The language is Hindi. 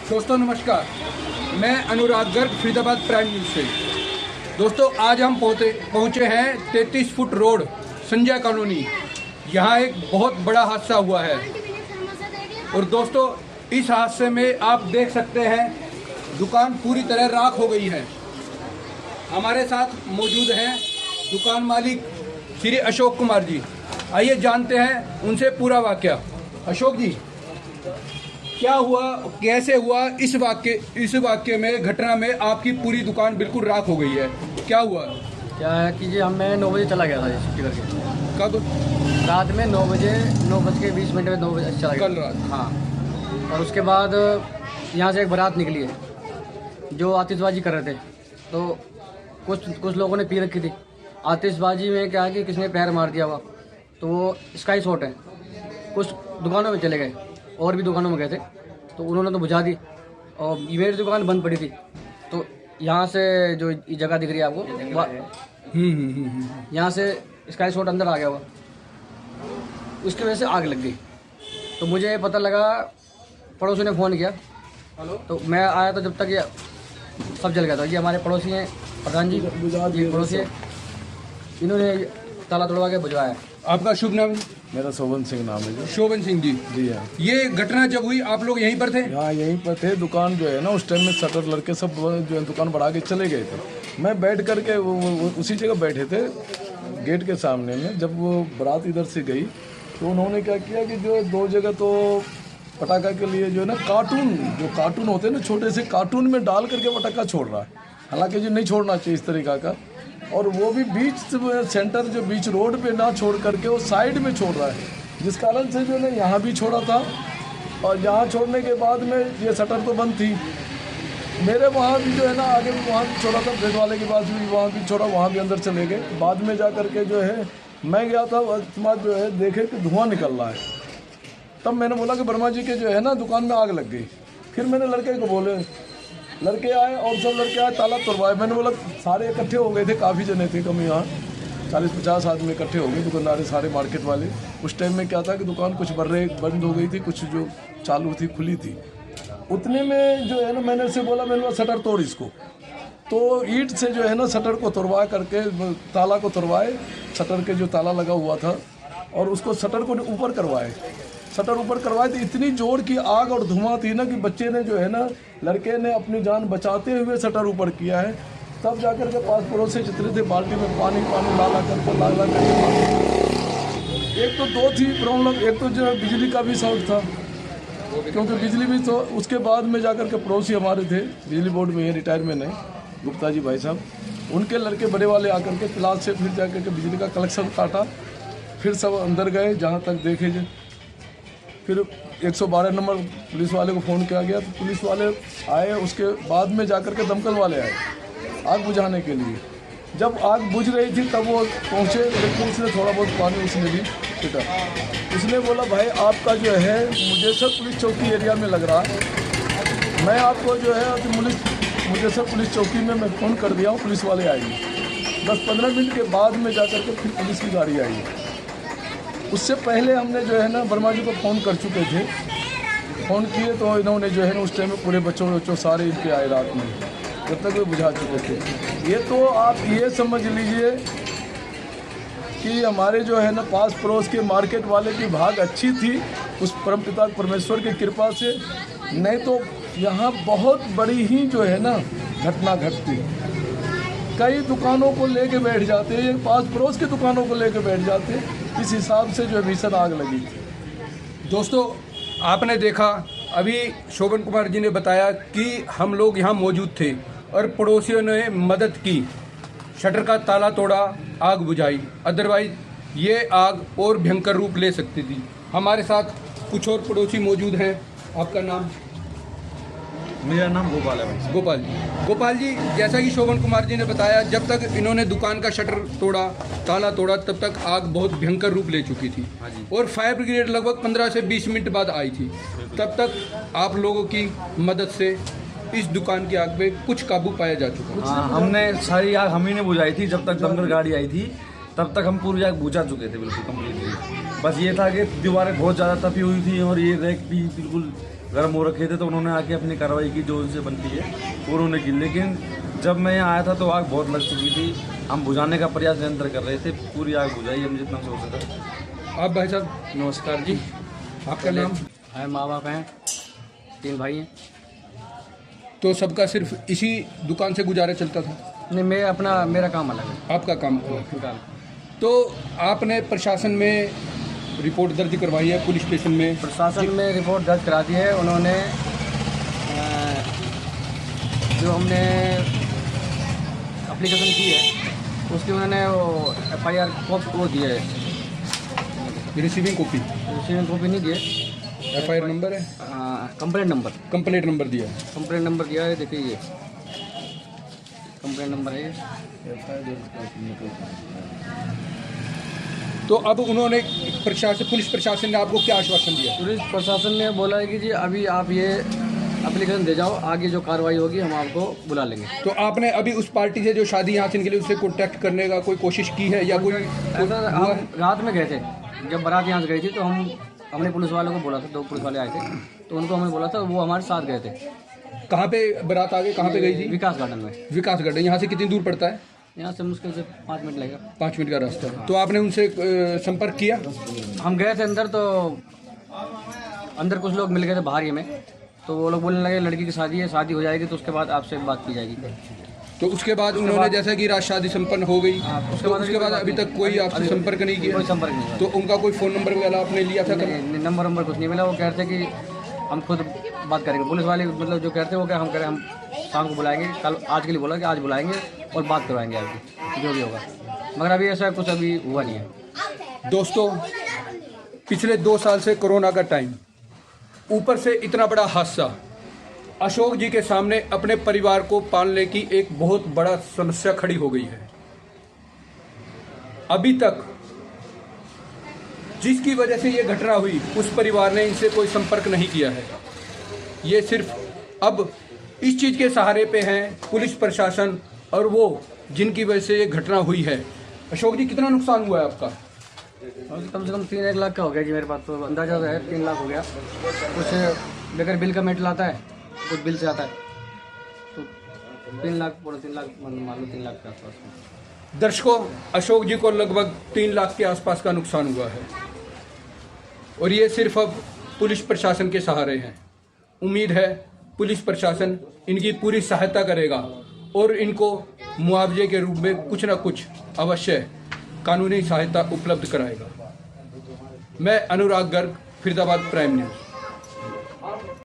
दोस्तों नमस्कार, मैं अनुराग गर्ग फरीदाबाद प्राइम न्यूज़ से। दोस्तों आज हम पहुँचे हैं 33 फुट रोड संजय कॉलोनी। यहाँ एक बहुत बड़ा हादसा हुआ है और दोस्तों इस हादसे में आप देख सकते हैं दुकान पूरी तरह राख हो गई है। हमारे साथ मौजूद हैं दुकान मालिक श्री अशोक कुमार जी। आइए जानते हैं उनसे पूरा वाकया। अशोक जी, क्या हुआ, कैसे हुआ इस वाक्य में, घटना में आपकी पूरी दुकान बिल्कुल राख हो गई है? क्या हुआ? क्या है कि जी मैं 9 बजे चला गया था ये छुट्टी करके। कब? रात में 9:20 में 9 बजे चला गया। कल रात? हाँ। और उसके बाद यहाँ से एक बारात निकली है जो आतिशबाजी कर रहे थे, तो कुछ लोगों ने पी रखी थी। आतिशबाजी में क्या है कि किसने पैर मार दिया हुआ, तो वो स्काई शॉट है। कुछ दुकानों में चले गए और भी दुकानों में गए थे, तो उन्होंने तो बुझा दी और मेरी दुकान बंद पड़ी थी। तो यहाँ से जो जगह दिख रही है आपको, यहाँ से स्काई शॉट अंदर आ गया हुआ, उसकी वजह से आग लग गई। तो मुझे पता लगा, पड़ोसी ने फ़ोन किया, तो मैं आया तो जब तक ये सब जल गया था। ये हमारे पड़ोसी हैं प्रधान जी, ये पड़ोसी है, इन्होंने ताला तोड़वा के बुझवाया। आपका शुभ नाम? मेरा शोभन सिंह नाम है। शोभन सिंह जी। जी हाँ। ये घटना जब हुई आप लोग यहीं पर थे? हाँ, यहीं पर थे। दुकान जो है ना उस टाइम में शटर लड़के सब जो है दुकान बढ़ा के चले गए थे। मैं बैठ करके उसी जगह बैठे थे गेट के सामने में। जब वो बारात इधर से गई तो उन्होंने क्या किया कि जो दो जगह तो पटाखा के लिए जो है ना कार्टून होते हैं ना, छोटे से कार्टून में डाल करके पटाखा छोड़ रहा है। हालांकि जो नहीं छोड़ना चाहिए इस तरीका का, और वो भी बीच सेंटर जो बीच रोड पे ना छोड़ करके वो साइड में छोड़ रहा है, जिस कारण से जो है यहाँ भी छोड़ा था। और यहाँ छोड़ने के बाद में ये शटर तो बंद थी, मेरे वहाँ भी जो है ना आगे भी वहाँ भी छोड़ा था, ब्रेड वाले के पास भी वहाँ भी छोड़ा, वहाँ भी अंदर चले गए। बाद में जा करके जो है मैं गया था, बाद जो है देखे कि धुआं निकल रहा है। तब मैंने बोला कि वर्मा जी के जो है ना दुकान में आग लग गई। फिर मैंने लड़के को बोले, लड़के आए और सब लड़के आए, ताला तोड़वाए। मैंने बोला, सारे इकट्ठे हो गए थे, काफ़ी जने थे, कम यहाँ 40-50 आदमी इकट्ठे हो गए, दुकानदार सारे मार्केट वाले। उस टाइम में क्या था कि दुकान कुछ बंद हो गई थी, कुछ जो चालू थी खुली थी। उतने में जो है ना मैंने उससे बोला, मैंने बोला शटर तोड़ इसको। तो ईंट से जो है ना शटर को तोड़वा करके, ताला को तोड़वाए, शटर के जो ताला लगा हुआ था, और उसको शटर को ऊपर करवाए। शटर ऊपर करवाए तो इतनी जोर की आग और धुआं थी ना कि बच्चे ने जो है ना, लड़के ने अपनी जान बचाते हुए शटर ऊपर किया है। तब जाकर के पास पड़ोस से जितने थे बाल्टी में पानी ला करके एक तो दो थी प्रॉब्लम। एक तो जो है बिजली का भी शॉर्ट था, क्योंकि बिजली भी तो उसके बाद में जाकर के पड़ोसी हमारे थे बिजली बोर्ड में, रिटायरमेंट है गुप्ता जी भाई साहब, उनके लड़के बड़े वाले आकर के प्लास से फिर जाकर के बिजली का कलेक्शन काटा। फिर सब अंदर गए, जहाँ तक देखे जो फिर 112 नंबर पुलिस वाले को फ़ोन किया गया, तो पुलिस वाले आए। उसके बाद में जाकर के दमकल वाले आए आग बुझाने के लिए। जब आग बुझ रही थी तब वो पहुँचे, लेकिन उसने थोड़ा बहुत पानी उसने भी छिटा। उसने बोला, भाई आपका जो है मुझे सब पुलिस चौकी एरिया में लग रहा है, मैं आपको जो है मुझे सब पुलिस चौकी में मैं फ़ोन कर दिया हूँ, पुलिस वाले आएंगे। 10-15 मिनट के बाद में जाकर के फिर पुलिस की गाड़ी आई। उससे पहले हमने जो है ना वर्मा जी को फ़ोन कर चुके थे। फ़ोन किए तो इन्होंने जो है ना उस टाइम में पूरे बच्चों सारे इनके आए रात में, जब तक वे बुझा चुके थे। ये तो आप ये समझ लीजिए कि हमारे जो है ना पास पड़ोस के मार्केट वाले की भाग अच्छी थी उस परमपिता परमेश्वर की कृपा से, नहीं तो यहाँ बहुत बड़ी ही जो है ना घटना घटती। कई दुकानों को लेके बैठ जाते हैं, पास पड़ोस की दुकानों को लेके बैठ जाते हैं। इस हिसाब से जो भीषण आग लगी। दोस्तों आपने देखा, अभी शोभन कुमार जी ने बताया कि हम लोग यहाँ मौजूद थे और पड़ोसियों ने मदद की, शटर का ताला तोड़ा, आग बुझाई। अदरवाइज ये आग और भयंकर रूप ले सकती थी। हमारे साथ कुछ और पड़ोसी मौजूद हैं। आपका नाम? मेरा नाम गोपाल है भाई। गोपाल जी, जैसा कि शोभन कुमार जी ने बताया, जब तक इन्होंने दुकान का शटर तोड़ा, ताला तोड़ा, तब तक आग बहुत भयंकर रूप ले चुकी थी। हाँ जी। और फायर ब्रिगेड लगभग 15 से 20 मिनट बाद आई थी। तब तक आप लोगों की मदद से इस दुकान की आग पे कुछ काबू पाया जा चुका। हाँ, हमने सारी आग हम ही ने बुझाई थी। जब तक दमकल गाड़ी आई थी तब तक हम पूरी आग बुझा चुके थे बिल्कुल कम्प्लीटली। बस ये था कि दीवारें बहुत ज़्यादा तपी हुई थी और ये रैक भी बिल्कुल गर्म हो रखे थे, तो उन्होंने आके अपनी कार्रवाई की जो उनसे बनती है वो उन्होंने की। लेकिन जब मैं यहाँ आया था तो आग बहुत लग चुकी थी। हम बुझाने का प्रयास निरंतर कर रहे थे, पूरी आग बुझाई हम जितना से हो सका। आप भाई साहब नमस्कार जी। आपका नाम? है माँ बाप हैं, 3 भाई हैं। तो सबका सिर्फ इसी दुकान से गुजारा चलता था? नहीं, मेरा काम अलग है। आपका काम था। काम तो आपने प्रशासन में रिपोर्ट दर्ज करवाई है, पुलिस स्टेशन में? प्रशासन में रिपोर्ट दर्ज करा दी है उन्होंने। जो हमने एप्लीकेशन की है उसकी उन्होंने वो FIR वो दी है, रिसीविंग कॉपी? रिसीविंग कॉपी नहीं दी है। FIR नंबर है? कंप्लेंट नंबर दिया है। कंप्लेंट नंबर दिया है, देखिए ये कंप्लेंट नंबर है ये। तो अब उन्होंने पुलिस प्रशासन ने आपको क्या आश्वासन दिया? पुलिस प्रशासन ने बोला है कि जी अभी आप ये एप्लीकेशन दे जाओ, आगे जो कार्रवाई होगी हम आपको बुला लेंगे। तो आपने अभी उस पार्टी से जो शादी यहाँ से के लिए उससे कॉन्टैक्ट करने का कोई कोशिश की है या कोई ऐसा हम रात में गए थे, जब बारात यहाँ से गई थी तो हमने पुलिस वालों को बोला था, 2 पुलिस वाले आए थे तो उनको हमने बोला था, वो हमारे साथ गए थे। कहाँ पे बारात आगे कहाँ पे गई थी? विकास गार्डन में। विकास गार्डन यहाँ से कितनी दूर पड़ता है? यहाँ से मुश्किल से 5 मिनट लगेगा। 5 मिनट का रास्ता है। तो आपने उनसे संपर्क किया? हम गए थे अंदर, तो अंदर कुछ लोग मिल गए थे बाहर ही में, तो वो लोग बोलने लगे लड़की की शादी है, शादी हो जाएगी तो उसके बाद आपसे बात की जाएगी। तो उसके बाद उन्होंने जैसा कि रात शादी संपन्न हो गई, उसके बाद अभी तक कोई आपसे संपर्क नहीं किया? कोई संपर्क नहीं हुआ। तो उनका कोई फ़ोन नंबर वगैरह आपने लिया था? नंबर कुछ नहीं मिला। वो कह रहे थे कि हम खुद बात करेंगे। पुलिस वाले मतलब जो कहते हैं वो क्या, हम कह रहे हम शाम को बुलाएंगे, कल आज के लिए बोला कि आज बुलाएंगे और बात करवाएंगे आपकी जो भी होगा, मगर अभी ऐसा कुछ अभी हुआ नहीं है। दोस्तों, पिछले 2 साल से कोरोना का टाइम, ऊपर से इतना बड़ा हादसा, अशोक जी के सामने अपने परिवार को पालने की एक बहुत बड़ा समस्या खड़ी हो गई है। अभी तक जिसकी वजह से ये घटना हुई उस परिवार ने इनसे कोई संपर्क नहीं किया है। ये सिर्फ अब इस चीज़ के सहारे पे हैं पुलिस प्रशासन और वो जिनकी वजह से ये घटना हुई है। अशोक जी, कितना नुकसान हुआ है आपका? कम से कम 3-1 लाख का हो गया जी। मेरे पास तो अंदाजा है 3 लाख हो गया। कुछ बगैर बिल का मेटल आता है, कुछ बिल से आता है, तो 3 लाख, 3.5 लाख मान लो, 3 लाख के आसपास। दर्शकों, अशोक जी को लगभग 3 लाख के आसपास का नुकसान हुआ है और ये सिर्फ अब पुलिस प्रशासन के सहारे हैं। उम्मीद है पुलिस प्रशासन इनकी पूरी सहायता करेगा और इनको मुआवजे के रूप में कुछ न कुछ अवश्य कानूनी सहायता उपलब्ध कराएगा। मैं अनुराग गर्ग, फरीदाबाद प्राइम न्यूज़।